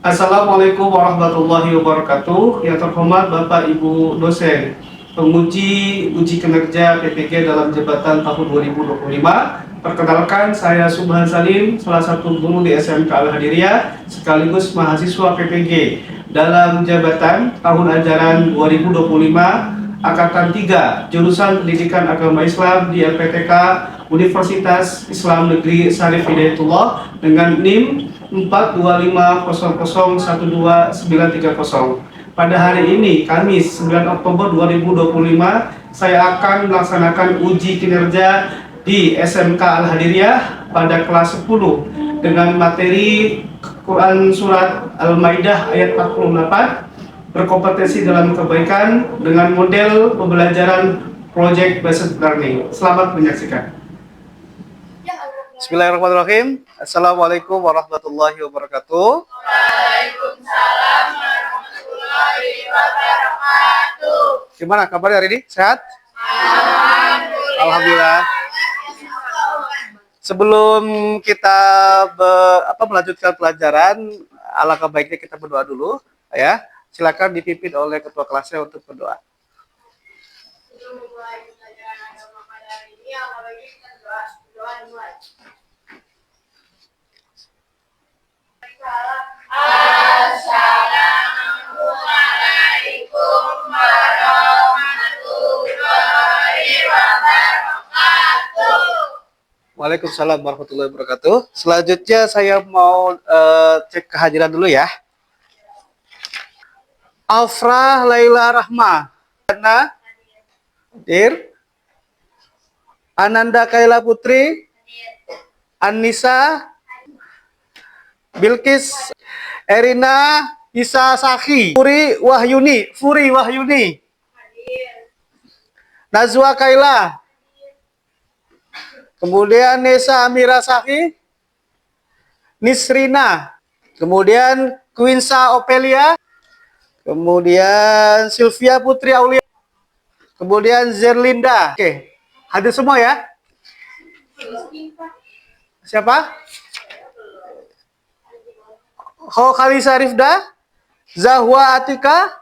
Assalamualaikum warahmatullahi wabarakatuh. Yang terhormat Bapak Ibu dosen, penguji uji kinerja PPG dalam jabatan tahun 2025. Perkenalkan, saya Subhan Salim, salah satu guru di SMK Al-Hadiriyah sekaligus mahasiswa PPG dalam jabatan tahun ajaran 2025 Angkatan 3 jurusan Pendidikan Agama Islam di LPTK Universitas Islam Negeri Syarif Hidayatullah dengan NIM 42500129930. Pada hari ini, Kamis 9 Oktober 2025, saya akan melaksanakan uji kinerja di SMK Al-Hadiriyah pada kelas 10 dengan materi Quran Surat Al-Maidah ayat 48, berkompetensi dalam kebaikan dengan model pembelajaran Project Based Learning. Selamat menyaksikan. Bismillahirrahmanirrahim. Assalamualaikum warahmatullahi wabarakatuh. Waalaikumsalam warahmatullahi wabarakatuh. Gimana kabarnya hari ini? Sehat? Alhamdulillah. Alhamdulillah. Sebelum kita melanjutkan pelajaran, alangkah baiknya kita berdoa dulu, ya. Silakan dipimpin oleh ketua kelasnya untuk berdoa. Sebelum memulai pelajaran agama pada hari ini, alangkah baiknya kita berdoa dimulai. Assalamualaikum warahmatullahi wabarakatuh. Waalaikumsalam warahmatullahi wabarakatuh. Selanjutnya saya mau cek kehadiran dulu ya. Afrah Laila Rahma, Ana Dir, Ananda Kaila Putri, Anissa, Bilkis, Erina Isa Saki, Furi Wahyuni, Nazwa Kaila, kemudian Nesa Amira Saki, Nisrina, kemudian Quinsa Opelia, kemudian Sylvia Putri Aulia, kemudian Zerlinda. Oke, hadir semua ya? Siapa? Ho Khalisa Rifda, Zahwa Atika,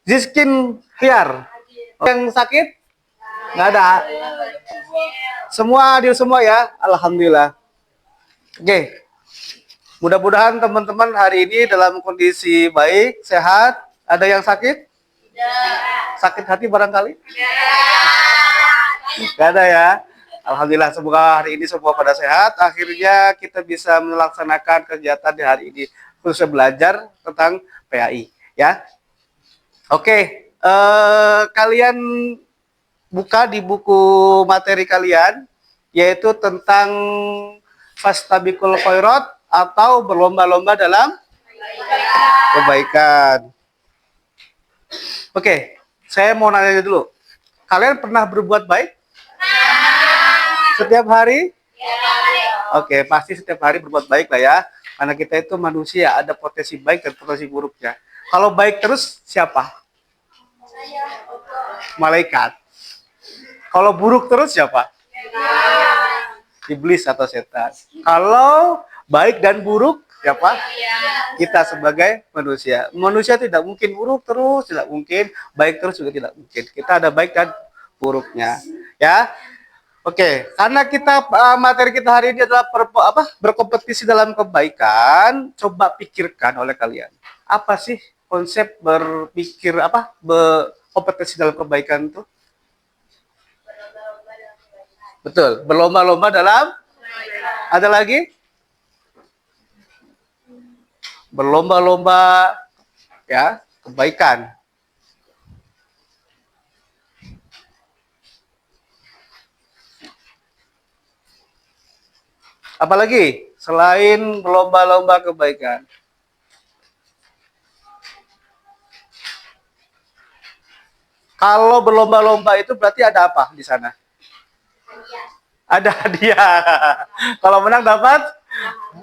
Ziskin Hiar. Yang sakit? Nggak ada. Semua hadir semua ya? Alhamdulillah. Oke. Mudah-mudahan teman-teman hari ini dalam kondisi baik, sehat. Ada yang sakit? Sakit hati barangkali? Nggak ada ya? Alhamdulillah, semoga hari ini semua pada sehat. Akhirnya kita bisa melaksanakan kegiatan di hari ini, khususnya belajar tentang PAI, ya. Oke, kalian buka di buku materi kalian, yaitu tentang Fastabiqul Khairat atau berlomba-lomba dalam kebaikan. Oke, saya mau nanya dulu. Kalian pernah berbuat baik? Setiap hari? Oke, pasti setiap hari berbuat baik lah ya. Karena kita itu manusia, ada potensi baik dan potensi buruknya. Kalau baik terus, siapa? Malaikat. Kalau buruk terus, siapa? Iblis atau setan. Kalau baik dan buruk, siapa? Kita sebagai manusia. Manusia tidak mungkin buruk terus, tidak mungkin. Baik terus juga tidak mungkin. Kita ada baik dan buruknya. Ya. Oke, karena kita materi kita hari ini adalah berkompetisi dalam kebaikan, coba pikirkan oleh kalian. Apa sih konsep berpikir berkompetisi dalam kebaikan itu? Betul, berlomba-lomba dalam ada lagi? Berlomba-lomba ya, kebaikan. Apalagi selain berlomba-lomba kebaikan? Kalau berlomba-lomba itu berarti ada apa di sana? Ada hadiah. Kalau menang dapat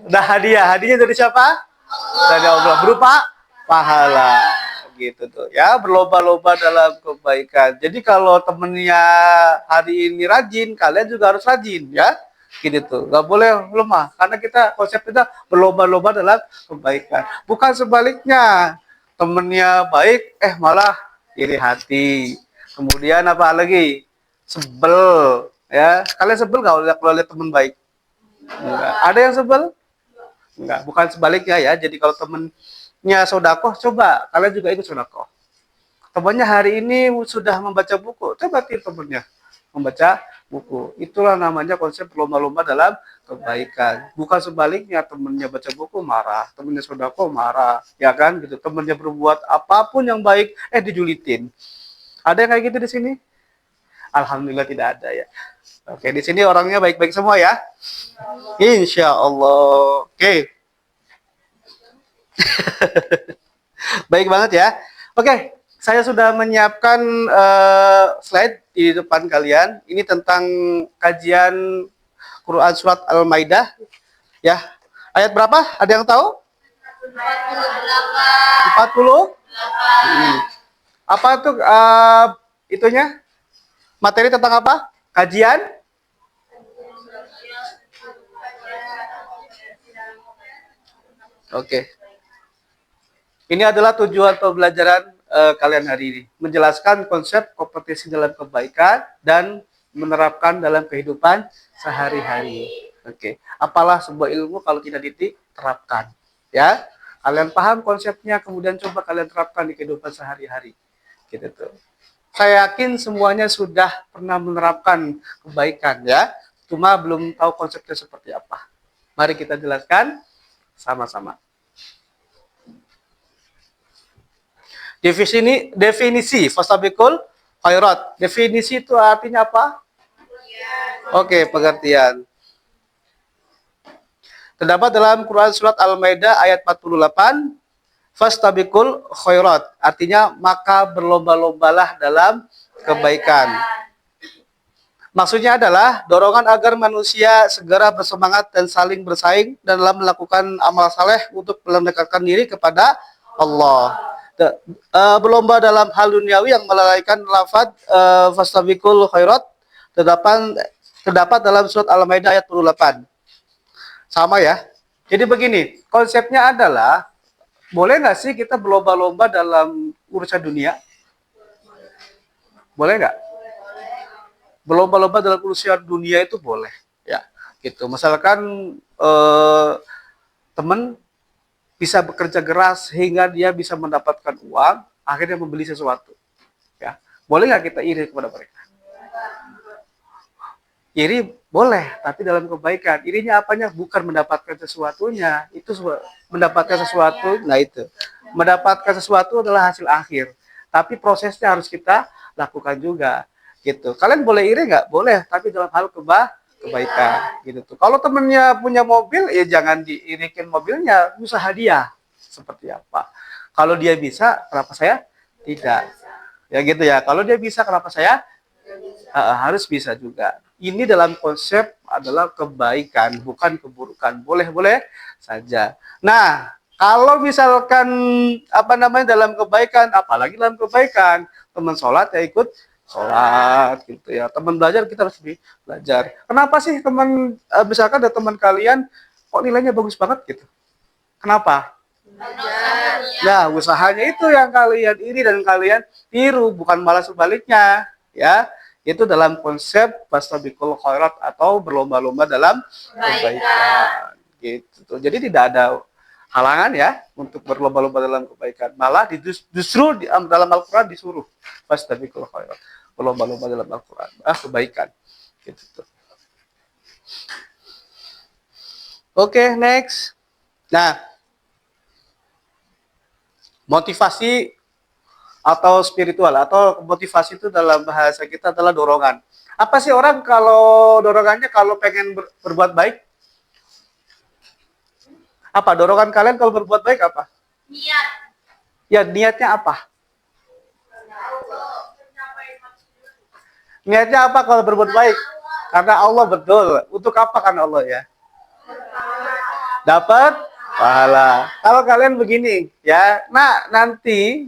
ada hadiah. Hadiahnya dari siapa? Dari Allah, berupa pahala. Gitu tuh ya, berlomba-lomba dalam kebaikan. Jadi kalau temennya hari ini rajin, kalian juga harus rajin ya. Gitu tuh. Nggak boleh lemah karena konsep kita berlomba-lomba dalam kebaikan. Bukan sebaliknya. Temennya baik malah iri hati. Kemudian apa lagi? Sebel, ya. Kalian sebel nggak kalau lihat temen baik? Enggak. Ada yang sebel? Enggak, bukan sebaliknya ya. Jadi kalau temennya sodakoh, coba kalian juga ikut sodakoh. Temannya hari ini sudah membaca buku, coba tiru temannya membaca buku. Itulah namanya konsep lomba-lomba dalam kebaikan. Bukan sebaliknya, temannya baca buku marah, temannya sodakoh marah, ya kan? Gitu. Temannya berbuat apapun yang baik, dijulitin. Ada yang kayak gitu di sini? Alhamdulillah tidak ada ya. Oke, di sini orangnya baik-baik semua ya. Insya Allah. Oke. Baik banget ya. Oke, saya sudah menyiapkan slide di depan kalian. Ini tentang kajian Quran Surat Al-Maidah. Ya, ayat berapa? Ada yang tahu? 48. 40? Apa tuh itunya? Materi tentang apa? Kajian? Oke. Ini adalah tujuan pembelajaran kalian hari ini. Menjelaskan konsep kompetisi dalam kebaikan dan menerapkan dalam kehidupan sehari-hari. Oke. Apalah sebuah ilmu kalau tidak diterapkan. Ya. Kalian paham konsepnya, kemudian coba kalian terapkan di kehidupan sehari-hari. Gitu tuh. Saya yakin semuanya sudah pernah menerapkan kebaikan ya. Cuma belum tahu konsepnya seperti apa. Mari kita jelaskan sama-sama. Definisi fastabiqul khairat. Definisi itu artinya apa? Oke, pengertian. Terdapat dalam Quran Surat Al-Maidah ayat 48, fastabiqul khairat. Artinya, maka berlomba-lombalah dalam kebaikan. Maksudnya adalah dorongan agar manusia segera bersemangat dan saling bersaing dalam melakukan amal saleh untuk mendekatkan diri kepada Allah. Berlomba dalam hal duniawi yang melalaikan lafaz fastabiqul khairat terdapat dalam surat Al-Maidah ayat 48. Sama ya. Jadi begini, konsepnya adalah boleh nggak sih kita berlomba-lomba dalam urusan dunia? Boleh nggak? Berlomba-lomba dalam urusan dunia itu boleh, ya. Gitu. Misalkan teman bisa bekerja keras sehingga dia bisa mendapatkan uang, akhirnya membeli sesuatu. Ya, boleh nggak kita iri kepada mereka? Iri boleh, tapi dalam kebaikan. Irinya apanya? Bukan mendapatkan sesuatunya, itu mendapatkan sesuatu. Nah itu, mendapatkan sesuatu adalah hasil akhir. Tapi prosesnya harus kita lakukan juga, gitu. Kalian boleh iri nggak? Boleh, tapi dalam hal kebaikan, gitu tuh. Kalau temennya punya mobil, ya jangan diirikin mobilnya, usaha dia seperti apa. Kalau dia bisa, kenapa saya tidak? Ya gitu ya. Kalau dia bisa, kenapa saya harus bisa juga. Ini dalam konsep adalah kebaikan, bukan keburukan. Boleh-boleh saja. Nah, kalau misalkan dalam kebaikan, apalagi dalam kebaikan, teman sholat ya ikut sholat gitu ya. Teman belajar kita harus belajar. Kenapa sih teman misalkan ada teman kalian kok nilainya bagus banget gitu? Kenapa? Nah, usahanya itu yang kalian iri dan kalian tiru, bukan malah sebaliknya, ya. Itu dalam konsep fastabiqul khairat atau berlomba-lomba dalam kebaikan. Gitu. Jadi tidak ada halangan ya untuk berlomba-lomba dalam kebaikan. Malah justru dalam Al-Qur'an disuruh fastabiqul khairat, berlomba-lomba dalam Al-Qur'an, kebaikan. Gitu. Oke, next. Nah, motivasi atau spiritual atau motivasi itu dalam bahasa kita adalah dorongan. Apa sih orang kalau dorongannya kalau pengen berbuat baik? Apa dorongan kalian kalau berbuat baik apa? Niat. Ya, niatnya apa? Niatnya apa kalau berbuat baik? Karena Allah, betul. Untuk apa kan Allah ya? Dapat pahala. Kalau kalian begini ya, nah nanti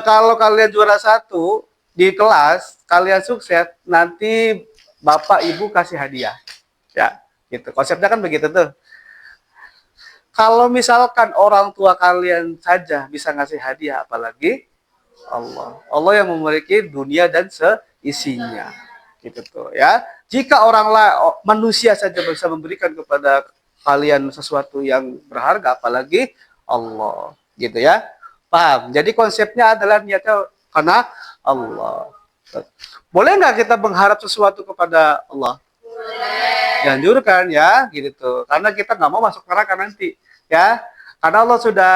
kalau kalian juara 1 di kelas, kalian sukses, nanti bapak ibu kasih hadiah. Ya, gitu. Konsepnya kan begitu tuh. Kalau misalkan orang tua kalian saja bisa ngasih hadiah, apalagi Allah. Allah yang memiliki dunia dan seisinya. Gitu tuh ya. Jika orang manusia saja bisa memberikan kepada kalian sesuatu yang berharga, apalagi Allah. Gitu ya. Paham? Jadi konsepnya adalah niatnya karena Allah. Boleh nggak kita mengharap sesuatu kepada Allah? Dianjurkan ya, gitu. Karena kita nggak mau masuk neraka nanti, ya. Karena Allah sudah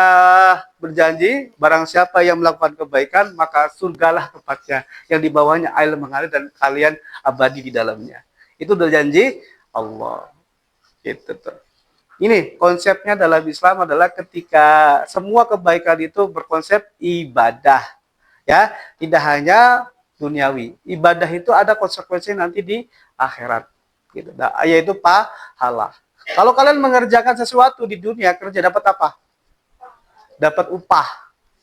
berjanji, barang siapa yang melakukan kebaikan, maka surgalah tempatnya, yang di bawahnya air mengalir dan kalian abadi di dalamnya. Itu udah janji Allah. Gitu tuh. Ini konsepnya dalam Islam adalah ketika semua kebaikan itu berkonsep ibadah, ya, tidak hanya duniawi. Ibadah itu ada konsekuensi nanti di akhirat, gitu. Yaitu pahala. Kalau kalian mengerjakan sesuatu di dunia, kerja dapat apa? Dapat upah,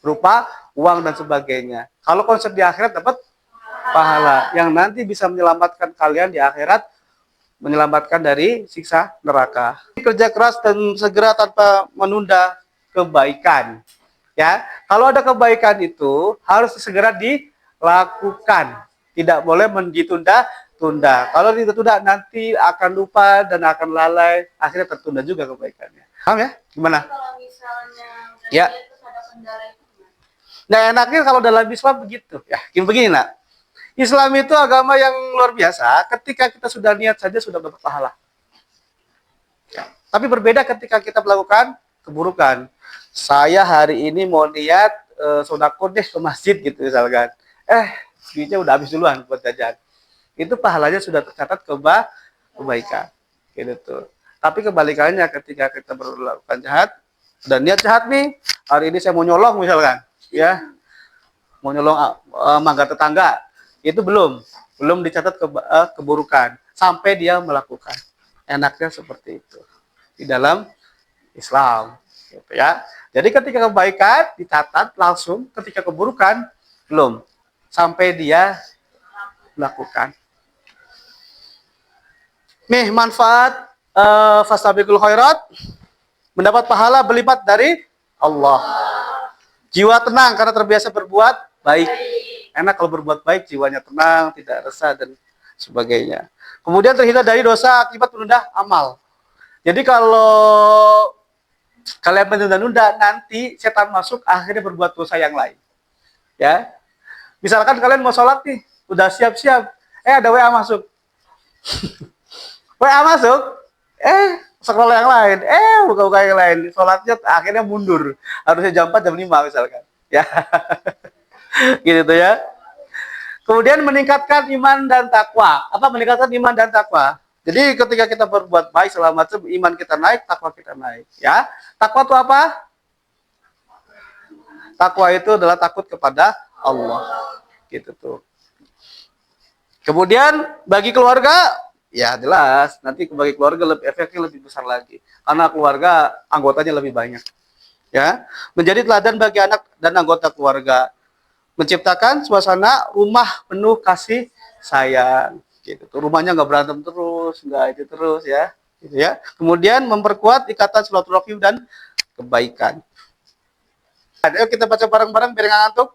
berupa uang dan sebagainya. Kalau konsep di akhirat dapat pahala, yang nanti bisa menyelamatkan kalian di akhirat, menyelamatkan dari siksa neraka. Kerja keras dan segera tanpa menunda kebaikan. Ya, kalau ada kebaikan itu harus segera dilakukan. Tidak boleh ditunda-tunda. Kalau ditunda nanti akan lupa dan akan lalai, akhirnya tertunda juga kebaikannya. Paham ya? Gimana? Kalau misalnya Ya. terus ada kendala itu gimana? Nah, enaknya kalau dalam Islam begitu. Ya, begini nak. Islam itu agama yang luar biasa. Ketika kita sudah niat saja sudah dapat pahala. Ya. Tapi berbeda ketika kita melakukan keburukan. Saya hari ini mau niat sodako deh ke masjid gitu misalkan. Duitnya udah habis duluan buat jajan. Itu pahalanya sudah tercatat kebaikan. Gitu tuh. Tapi kebalikannya ketika kita melakukan jahat, dan niat jahat nih, hari ini saya mau nyolong misalkan, ya, mau nyolong mangga tetangga, itu belum dicatat keburukan sampai dia melakukan. Enaknya seperti itu di dalam Islam, gitu ya. Jadi ketika kebaikan dicatat langsung, ketika keburukan belum sampai dia melakukan. Nih manfaat fastabiqul khairat, mendapat pahala berlipat dari Allah. Jiwa tenang karena terbiasa berbuat baik. Enak kalau berbuat baik, jiwanya tenang, tidak resah dan sebagainya. Kemudian terhindar dari dosa akibat menunda amal. Jadi kalau kalian menunda-nunda, nanti setan masuk akhirnya berbuat dosa yang lain. Ya, misalkan kalian mau sholat nih, udah siap-siap, ada WA masuk. WA masuk, scroll yang lain, buka-buka yang lain, sholatnya akhirnya mundur, harusnya jam 4 jam 5 misalkan, ya, gitu tuh ya. Kemudian meningkatkan iman dan takwa. Apa meningkatkan iman dan takwa? Jadi ketika kita berbuat baik segala macam, iman kita naik, takwa kita naik, ya. Takwa itu apa? Takwa itu adalah takut kepada Allah, gitu tuh. Kemudian bagi keluarga, ya jelas nanti bagi keluarga efeknya lebih besar lagi karena keluarga anggotanya lebih banyak, ya. Menjadi teladan bagi anak dan anggota keluarga, menciptakan suasana rumah penuh kasih sayang, gitu. Rumahnya nggak berantem terus, nggak itu terus, ya, gitu ya. Kemudian memperkuat ikatan silaturahim dan kebaikan. Ayo kita baca bareng-bareng biar nggak ngantuk.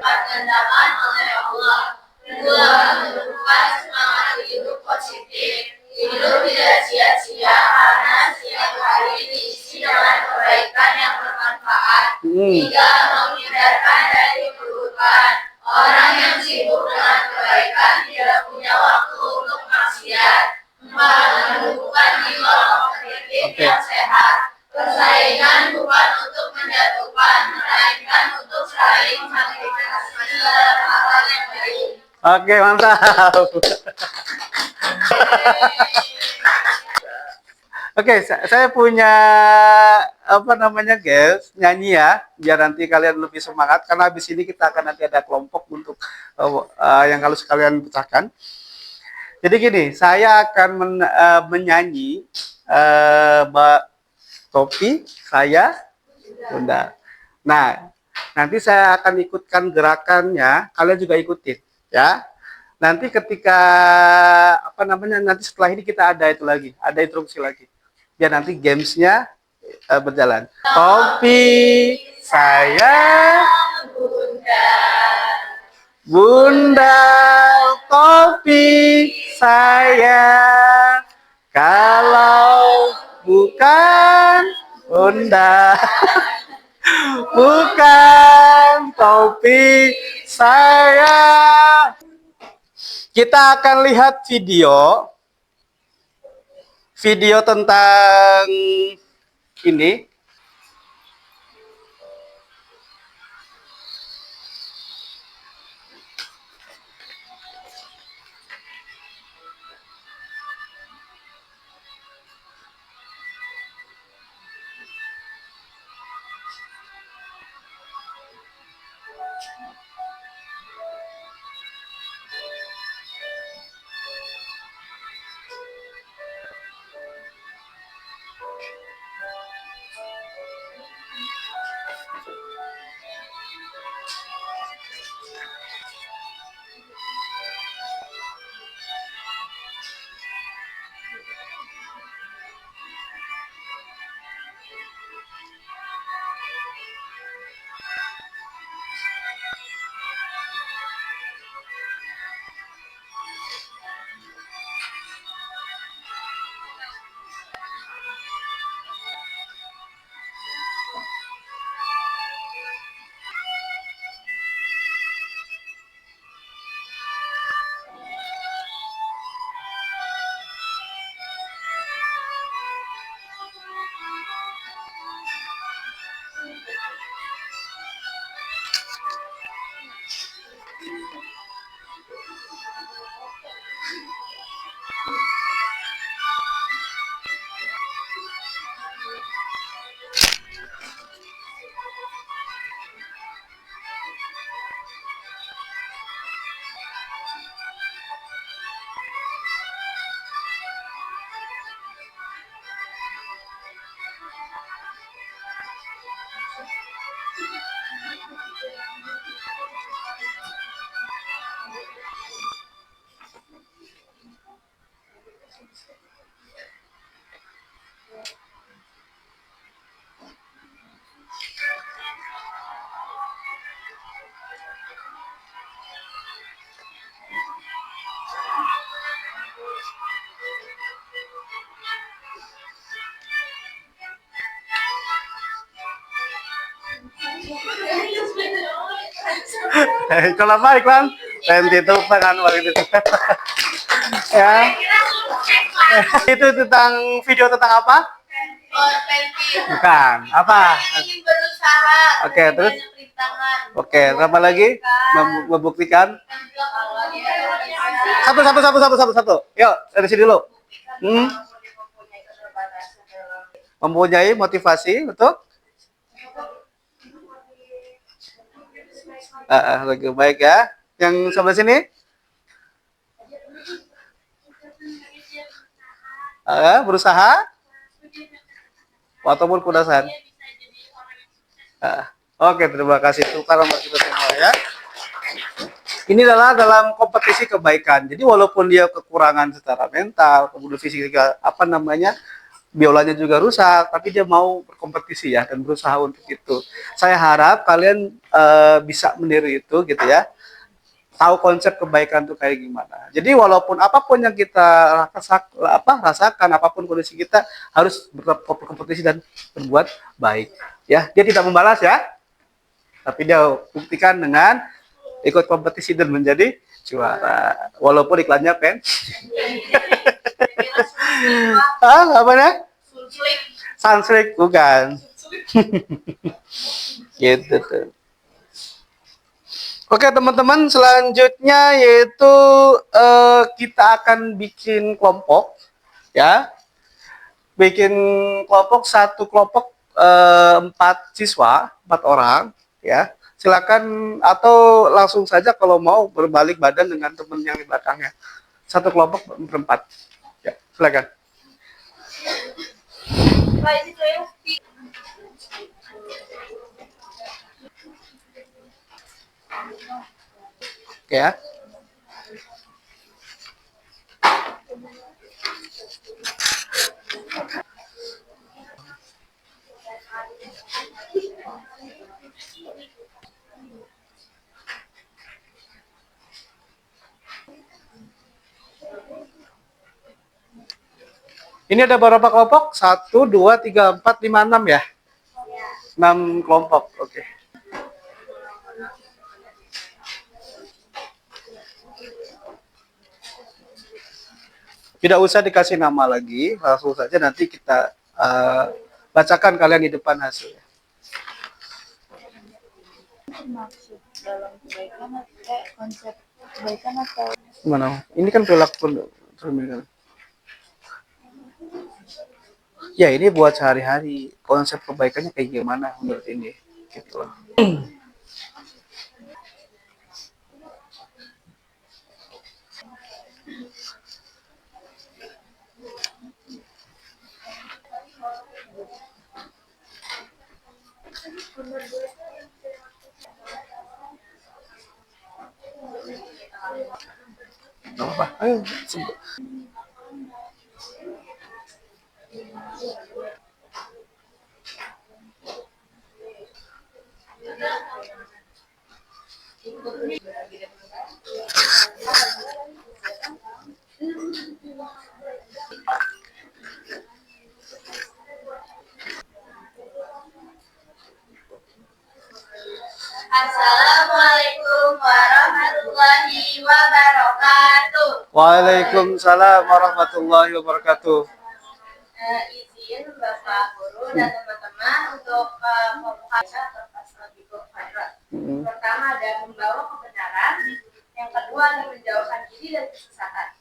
Mendapat oleh Allah. Kedua, menumbuhkan semangat hidup positif. Hidup tidak sia-sia karena setiap hari diisi dengan kebaikan yang bermanfaat. Tiga, menghindarkan dari keburukan. Orang yang sibuk dengan kebaikan tidak punya waktu untuk maksiat. Empat, menumbuhkan jiwa kompetitif yang sehat. Persaingan bukan untuk menjatuhkan, melainkan untuk saling motivasi dalam hal yang baik. Oke, mantap. Oke, saya punya apa namanya, guys, nyanyi ya, biar nanti kalian lebih semangat. Karena habis ini kita akan nanti ada kelompok untuk yang kalau sekalian pecahkan. Jadi gini, saya akan menyanyi topi saya Bunda. Nah, nanti saya akan ikutkan gerakannya, kalian juga ikutin, ya. Nanti ketika apa namanya, nanti setelah ini kita ada itu lagi, ada instruksi lagi. Biar nanti gamesnya berjalan. Topi saya, Bunda, topi saya. Kalau bukan Bunda, bukan topi saya. Kita akan lihat video tentang ini. Kalau apa iklan? Nanti itu pengen itu. Ya. Itu tentang video tentang apa? Bukan. Apa? Ingin berusaha. Oke, terus? Rintangan. Oke, apa lagi? Membuktikan. Satu. Yuk, dari sini dulu. Mempunyai motivasi untuk lagi baik ya. Yang sebelah sini? Berusaha ataupun kudasan. Oke, terima kasih tukar sama kita semua ya. Ini adalah dalam kompetisi kebaikan. Jadi walaupun dia kekurangan secara mental, kemudian fisik apa namanya, biolanya juga rusak, tapi dia mau berkompetisi ya dan berusaha untuk itu. Saya harap kalian bisa meniru itu gitu ya. Tahu konsep kebaikan itu kayak gimana. Jadi walaupun apapun yang kita rasakan, apapun kondisi kita harus berkompetisi dan berbuat baik. Ya, dia tidak membalas ya, tapi dia buktikan dengan ikut kompetisi dan menjadi juara. Walaupun iklannya apa ya? Sunslick bukan. Gitu tuh. Oke teman-teman, selanjutnya yaitu kita akan bikin kelompok ya. Bikin kelompok, satu kelompok 4 siswa, 4 orang ya. Silakan atau langsung saja kalau mau berbalik badan dengan teman yang di belakangnya. Satu kelompok berempat. Ya, silakan. Oke ya. Ini ada berapa kelompok? 1, 2, 3, 4, 5, 6 ya? 6 kelompok, oke. Tidak usah dikasih nama lagi, langsung saja nanti kita bacakan kalian di depan hasilnya. Maksud dalam kebaikan konsep kebaikan atau Gimana? Ini kan perilaku. Ya ini buat sehari-hari. Konsep kebaikannya kayak gimana menurut ini? Gitu loh. Gak apa-apa. Ayo, sebut. Assalamualaikum warahmatullahi wabarakatuh. Waalaikumsalam warahmatullahi wabarakatuh. Izin Bapak Guru dan teman-teman untuk pembukaan terpas lebih khairat. Pertama ada membawa kebenaran, yang kedua ada menjauhkan diri dari kesesatan,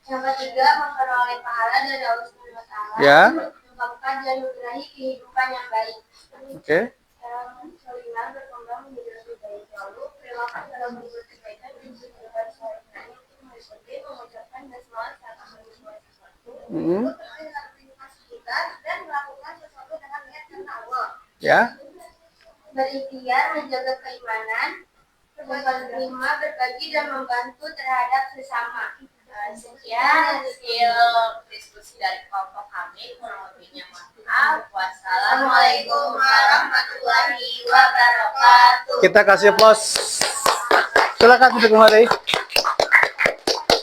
yang ketiga memperoleh pahala dari Allah Subhanahu Wa Taala, Ya. yang keempat dianugerahi kehidupan yang baik. Oke. Yang kelima berkembang menjadi lebih baik. Lalu perilaku dalam berbuat kebaikan dan menunjukkan sehari-hari itu meliputi mengucapkan basmalah saat akan berbuat sesuatu, dan melakukan sesuatu dengan niat karena Allah. Ya. Berikhtiar menjaga keimanan, menerima, berbagi dan membantu terhadap sesama. Sekian hasil diskusi dari kelompok kami, kurang lebihnya maaf. Wassalamualaikum warahmatullahi wabarakatuh. Kita kasih aplaus. Silakan duduk kembali.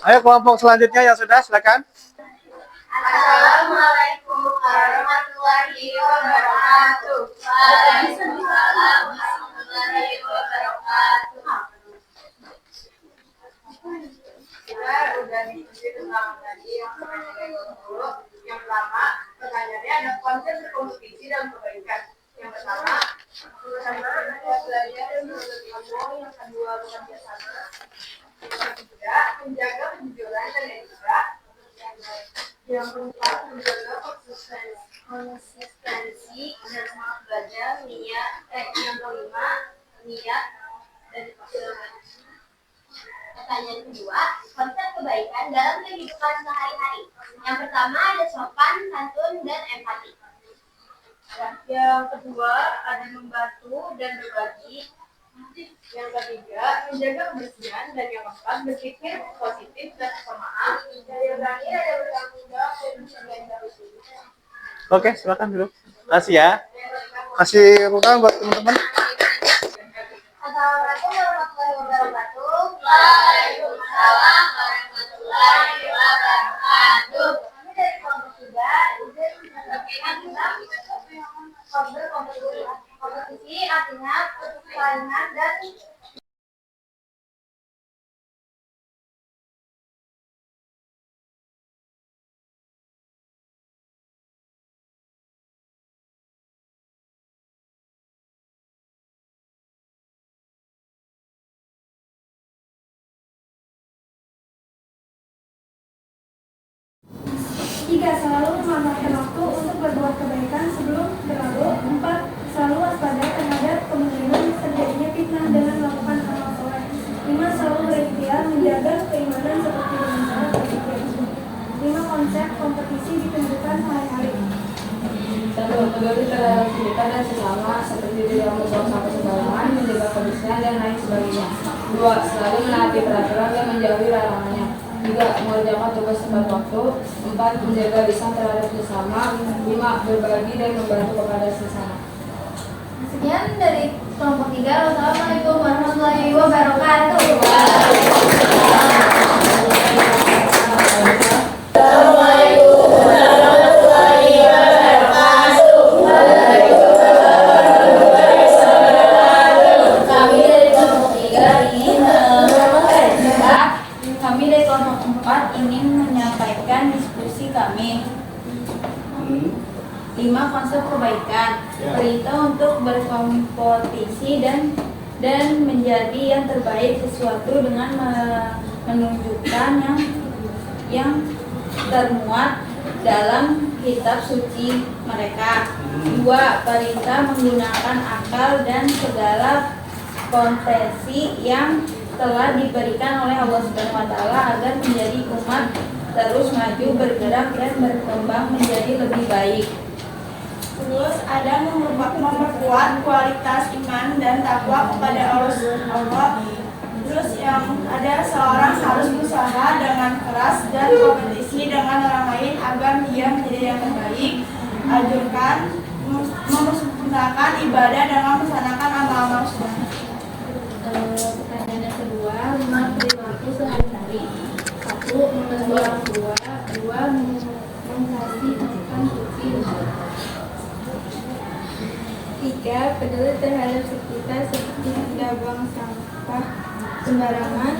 Ayo kelompok selanjutnya yang sudah, silakan. Assalamualaikum warahmatullahi wabarakatuh. Waalaikumsalam warahmatullahi wabarakatuh. Kita udah diskusi tentang tadi yang dulu. Yang pertama, pertanyaannya ada konsep berkompetisi dalam kebaikan. Yang pertama ada belajar dan menuntut ilmu. Yang kedua bekerja sama. Yang ketiga menjaga kejujuran dan etika. Yang keempat menjaga konsistensi dan semangat belajar. Yang kelima niat dan kejujuran. Pertanyaan kedua, konsep kebaikan dalam kehidupan sehari-hari. Yang pertama ada sopan, santun, dan empati. Yang kedua ada membantu dan berbagi. Yang ketiga menjaga kebersihan, dan yang keempat berpikir positif dan pemaaf. Dan yang terakhir ada bertanggung jawab dan menjaga usaha. Oke, silakan dulu. Kasih ya. Kasih ruang buat teman-teman. Assalamualaikum warahmatullahi wabarakatuh. Waalaikumsalam warahmatullahi wabarakatuh. Kami dari kelompok 3 izin menyampaikan tentang kompetisi artinya persaingan dan Tiga, selalu memanfaatkan waktu untuk berbuat kebaikan sebelum berlalu. 4, selalu waspada terhadap kemungkinan terjadinya fitnah dengan melakukan amal soleh. 5, selalu berikhtiar menjaga keimanan seperti dengan cara berpikir. 5, konsep kompetisi ditunjukkan sehari-hari. 1. Peduli terhadap kita dan sesama, seperti tidak membuang sampah sembarangan, menjaga kebersihan dan lain sebagainya. 2. Selalu menaati peraturan dan menjauhi larangannya. 3. Mengerjakan tugas tepat waktu. 4. Menjaga lisan terhadap sesama. 5. Berbagi dan membantu kepada sesama. Sekian dari kelompok 3. Wassalamualaikum warahmatullahi wabarakatuh. Kami dari kelompok 4 ingin menyampaikan diskusi kami. 5. Konsep kebaikan. Perintah untuk berkompetisi dan menjadi yang terbaik sesuatu dengan menunjukkan yang termuat dalam kitab suci mereka. 2. Perintah menggunakan akal dan segala kompetensi yang telah diberikan oleh Allah Subhanahu wa Ta'ala agar menjadi umat terus maju, bergerak dan berkembang menjadi lebih baik. Terus ada memperkuat kualitas iman dan takwa kepada Allah. Terus yang ada seorang harus berusaha dengan keras dan kompetisi dengan orang lain agar dia menjadi yang terbaik. Anjurkan mempersempurnakan ibadah dengan melaksanakan amal-amal sunnah. Pertanyaan yang kedua, 5 perilaku sehari-hari. 1. Membantu orang tua. 2. Mengasihi makan cuci. 3. Peduli terhadap sekitar seperti tidak buang sampah sembarangan.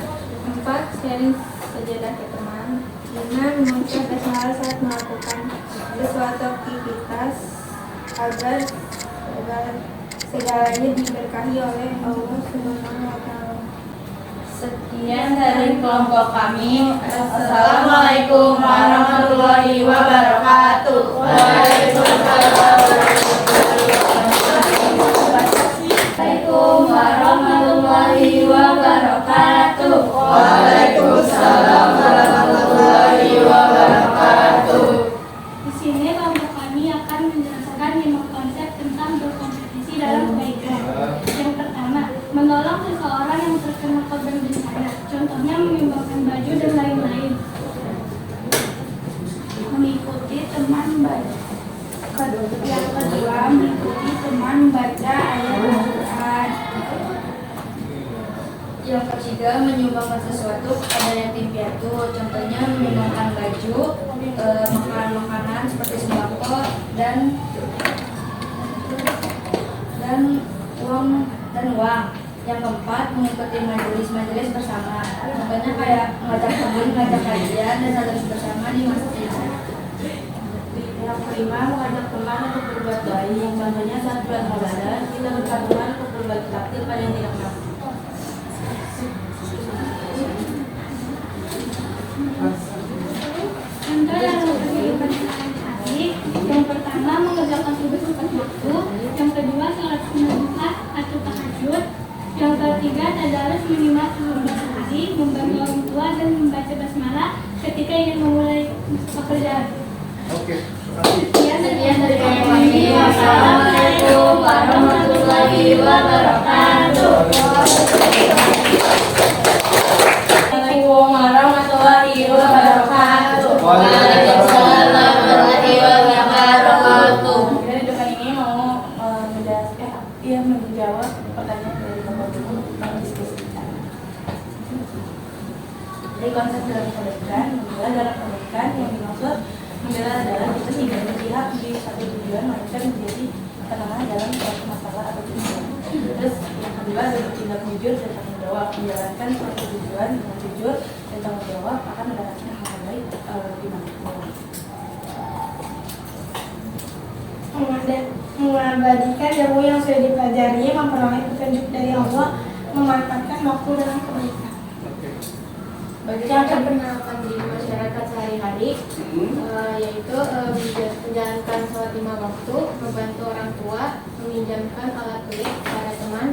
4. Sharing sejadah ke teman. 5. Mengucap basmalah saat melakukan sesuatu aktivitas agar segalanya diberkahi oleh Allah Subhanahu wa Ta'ala. Sekian dari kelompok kami. Assalamualaikum warahmatullahi wabarakatuh. Waalaikumsalam warahmatullahi wabarakatuh. Waalaikumsalam warahmatullahi wabarakatuh. Di sini kelompok kami akan menjelaskan 5 konsep tentang berkompetisi dalam kebaikan. Yang pertama, menolong seseorang yang terkena korban bencana. Contohnya menyumbangkan baju dan lain-lain. Mengikuti teman baca. Yang kedua, mengikuti teman baca ayat Al-Quran. Yang ketiga, menyumbangkan sesuatu kepada yatim piatu. Contohnya menyumbangkan baju, makanan seperti sembako dan uang. Yang keempat, mengikuti majelis-majelis bersama. Contohnya kayak ngajak kebun, ngajak kajian dan saling bersama di masjid. Yang kelima, mengajak teman untuk berbuat baik. Contohnya saat bulan Ramadan, kita berkabungan untuk berbagi takdir pada yang tidak mampu. Contoh dalam kehidupan sehari-hari. Yang pertama, mengerjakan tugas tepat waktu. Yang kedua, sholat sunnah duha atau tahajud. Yang ketiga, tadarus minimal 15 hari, membantu orang tua dan membaca basmalah ketika ingin memulai pekerjaan. Oke. Sekian dari kami. Wassalamualaikum warahmatullahi wabarakatuh. Waalaikumsalam warahmatullahi wabarakatuh. Waalaikumsalam warahmatullahi wabarakatuh. Jadi dengan ini mau menjawab pertanyaan dari Bapak Ibu tentang diskusi kita. Jadi konsep dalam kebaikan, dalam kebaikan yang dimaksud membela adalah kita tidak berpihak di satu tujuan, melainkan menjadi tengah dalam suatu masalah atau tujuan. Terus yang kedua adalah bertindak jujur dan tanggung jawab, menjalankan suatu tujuan dengan jujur dan tanggung jawab akan mendapatkan hal terbaik di manapun. mengabadikan ilmu yang sudah dipelajari, memperoleh petunjuk dari Allah, memanfaatkan waktu dengan kebaikan. Bagi yang terkenalkan di masyarakat sehari-hari, yaitu menjalankan sholat 5 waktu, membantu orang tua, meminjamkan alat tulis kepada teman.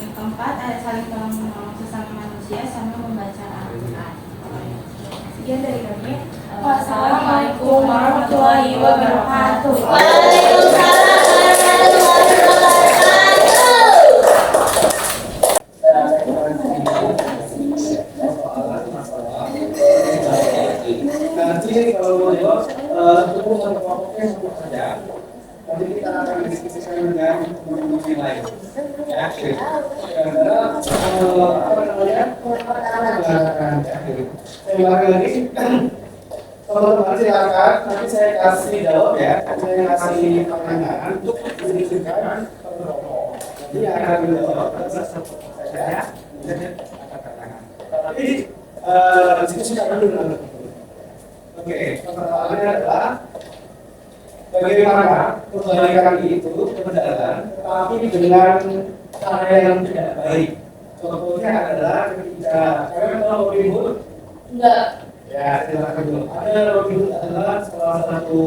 Yang keempat ada saling tolong menolong sesama manusia sama membaca Al-Quran. Sekian dari kami. Wassalamualaikum warahmatullahi wabarakatuh. Waalaikumsalam warahmatullahi wabarakatuh. sini kalau mau jawab cukup satu kelompoknya sebut saja. Nanti kita akan diskusikan dengan teman-teman yang lain. Ya, karena apa namanya? Saya ulangi lagi. Teman-teman silakan, nanti saya kasih jawab ya. Saya kasih pertanyaan untuk diskusikan per kelompok. Jadi yang akan menjawab adalah satu saja. Tapi diskusikan dulu dengan teman-teman. Oke, pertanyaannya adalah bagaimana kebaikan itu berjalan, tapi dengan cara yang tidak baik. Contohnya adalah ketika kalian tahu Robin Hood? Enggak. Ya, silakan dulu. Ada Robin Hood adalah salah satu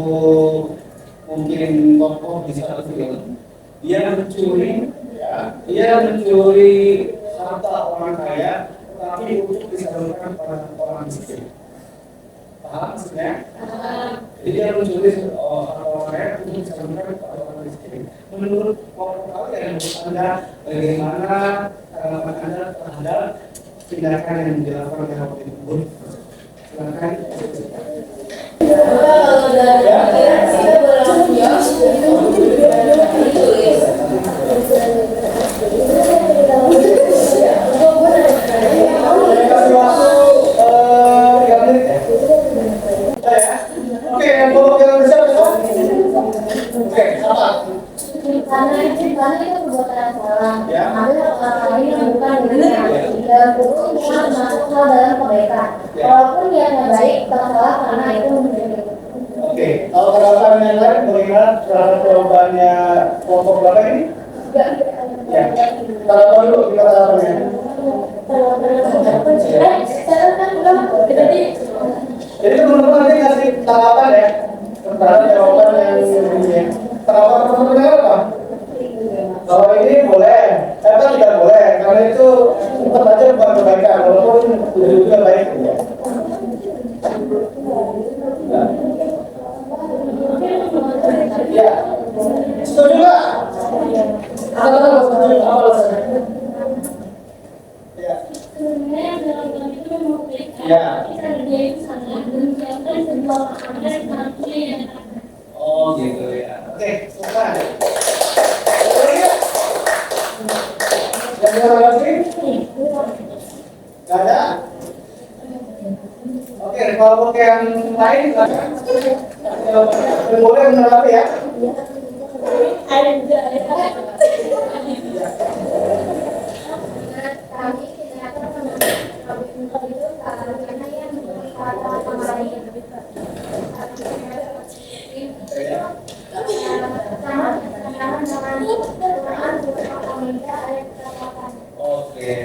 mungkin tokoh di satu film. Dia mencuri, ya, dia mencuri harta orang kaya, tapi untuk disalurkan kepada orang miskin. Paham maksudnya? Jadi dia mencuri orang kaya untuk disalurkan kepada orang miskin. Menurut kalian, menurut Anda bagaimana tanggapan Anda terhadap tindakan yang dilakukan oleh Robin Hood? Silakan. Kalau dari kita Oke, yang kelompok yang besar apa? Oke, apa? Karena itu perbuatan salah. Ya. Ada orang lain yang bukan dirinya dan hukum bukan masuk dalam kebaikan. Walaupun niatnya baik, tetap salah karena itu menjadi. Oke, kalau tanggapan yang lain bagaimana terhadap jawabannya kelompok berapa ini? Ya, tanggapan dulu kita tanggapannya. Jadi teman-teman nanti kasih tanggapan ya terhadap jawaban yang ini. Tanggapan teman-teman apa? Kalau ini boleh, kan tidak boleh karena itu tetap aja bukan kebaikan walaupun juga baik ya. Ya, setuju nggak? Apa setuju? Apa alasannya? Ya. Sebenarnya dalam hal itu memberikan Ya. kita dia itu sangat menyiapkan sebuah makanan yang artinya yang Oh gitu ya. Oke, silakan. Yang lagi? Gak ada? Oke, kalau yang lain silakan. Boleh menanggapi ya? ada juga kami ternyata mengambil itu karena yang kata lain Oke.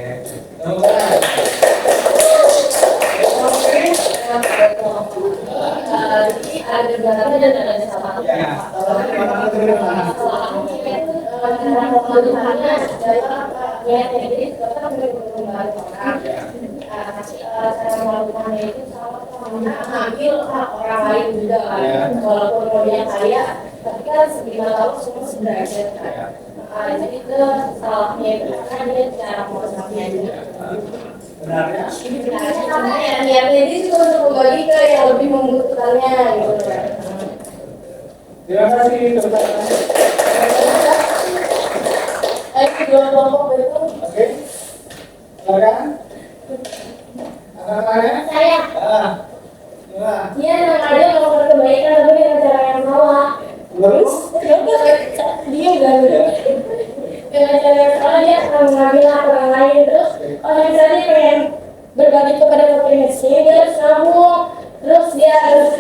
Jadi ada beberapa dan ada salah. Ya, mengambil hak orang lain juga kan, walaupun dia kaya, tapi kan segimana tahu semua sederajat kan. Jadi itu salahnya itu karena dia cara mengusapnya juga. benarnya? Sebenarnya karena ya niatnya dia juga untuk membagi ke yang lebih membutuhkannya gitu kan. Terima kasih. Kedua kelompok itu. Oke. Silakan. Tanggapannya? Saya. Gimana? Dia ada melakukan kebaikan tapi dengan cara yang salah. Terus? Dia udah dengan cara yang salah dia akan mengambil hak orang lain terus kalau misalnya dia pengen berbagi kepada fakir miskin dia harus nabung terus dia harus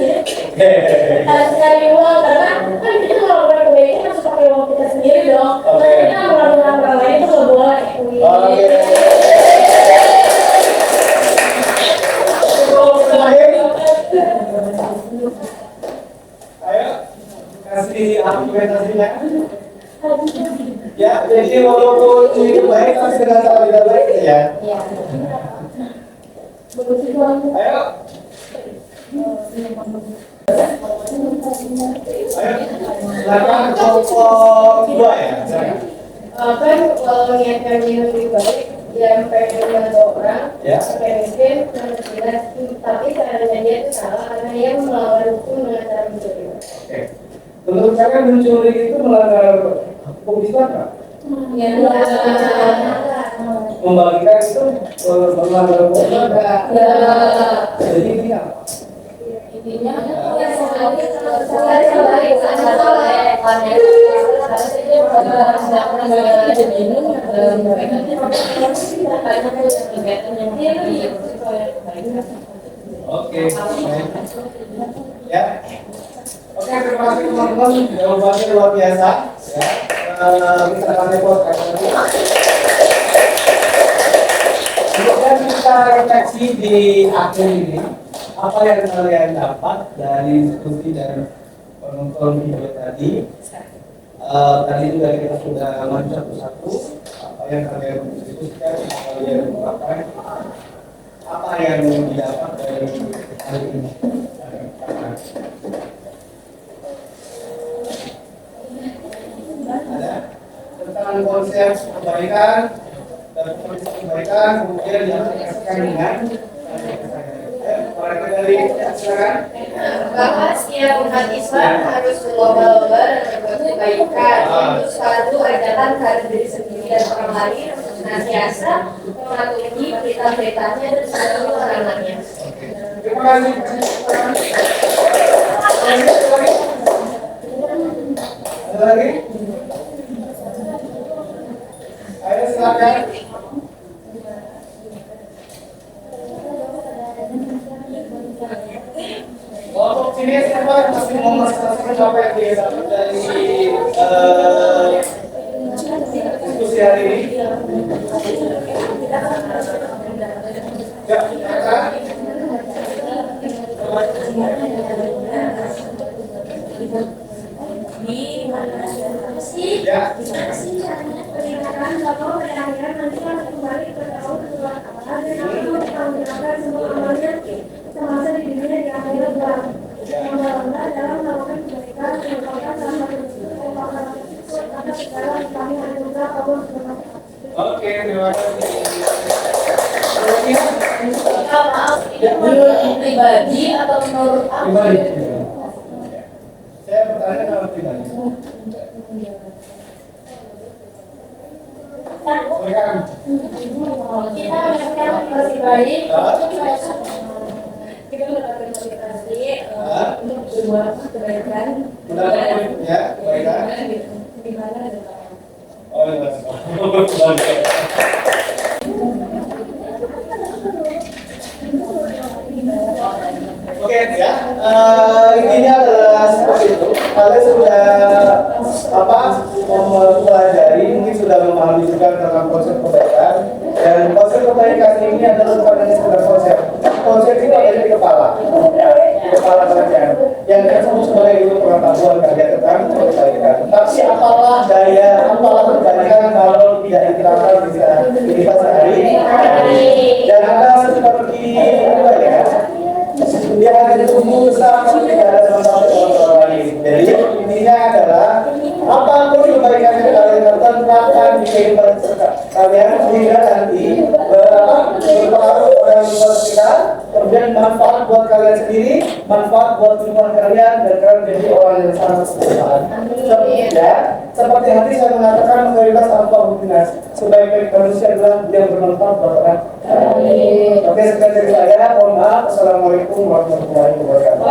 cari uang karena kan kita melakukan kebaikan harus pakai uang kita sendiri dong. Kalau kita mengambil hak orang lain itu nggak boleh. Ayo kasih argumentasinya. Ya, jadi walaupun itu baik tapi dengan cara tidak baik ya. Iya. Ayo. Silakan kelompok 2 ya. Silakan. Kan kalau niatkan yang lebih baik dia pengen membantu orang, Ya. mungkin tapi caranya dia itu salah karena dia melawan hukum dengan cara mencuri. Oke. Menurut kalian mencuri itu melanggar hukum Islam nggak? Ya, Membagikan itu melanggar hukum Islam nggak? ya. Jadi ini apa? Intinya Oke. Ya. Oke, terima kasih teman-teman. Jawabannya luar biasa. Ya. Kita akan repot kemudian kita refleksi di akhir ini. Apa yang kalian dapat dari diskusi dan penonton video tadi? Tadi juga kita sudah maju satu-satu. Apa yang kalian diskusikan, apa yang mengungkapkan, apa yang didapat dari hari ini? Ada tentang konsep kebaikan, kemudian yang dikasihkan dengan mereka dari silakan. bahwa setiap umat Islam harus berlomba-lomba dan berbuat kebaikan. Itu suatu ajaran terhadap diri sendiri dan orang lain untuk senantiasa mematuhi perintah-perintahnya dan seluruh larangannya. Terima kasih. Ada lagi? Ayo silakan. Kelompok sini siapa yang masih mau menjelaskan apa yang dia dapat dari diskusi hari ini? Ya, silakan. Ya. Peringatan bahwa pada akhirnya nanti akan kembali ke tahun Tuhan Allah dan akan mempertanggungjawabkan semua amalnya semasa di dunia di akhirat kelak. Lomba-lomba dalam melakukan kebaikan merupakan salah satu bentuk evaluasi atas segala kami anugerah Allah Subhanahu wa Ta'ala. Oke, terima kasih. Maaf, ini menurut pribadi atau menurut apa? Pribadi. Saya bertanya kalau pribadi. Silakan. Kita melakukan pribadi kita mendapatkan motivasi untuk berbuat kebaikan Ya, kebaikan. di mana ada Oh, iya. Oke, ya. Intinya adalah seperti itu. Kalian sudah mempelajari, mungkin sudah memahami juga tentang konsep kebaikan. Dan konsep kebaikan ini adalah bukan hanya sekedar konsep. Konsep itu ada di kepala. Di kepala kalian. Yang disebut sebagai ilmu pengetahuan kalian tentang kebaikan. Tapi apalah daya, apalah kebaikan kalau tidak diterapkan di kehidupan sehari-hari. Dan Anda seperti apa ya? Dia hanya tumbuh besar tidak ada manfaat orang lain. Jadi intinya adalah apapun kebaikan yang kalian lakukan terapkan di kehidupan kalian sehingga nanti berpengaruh pada lingkungan sekitar, kemudian manfaat buat kalian sendiri, manfaat buat lingkungan kalian, dan kalian menjadi orang yang sangat bermanfaat. Ya, seperti nanti saya mengatakan mayoritas tanpa rutinitas sebaik-baik manusia adalah yang bermanfaat buat orang. Oke, sekian dari saya. Mohon maaf. Assalamualaikum warahmatullahi wabarakatuh.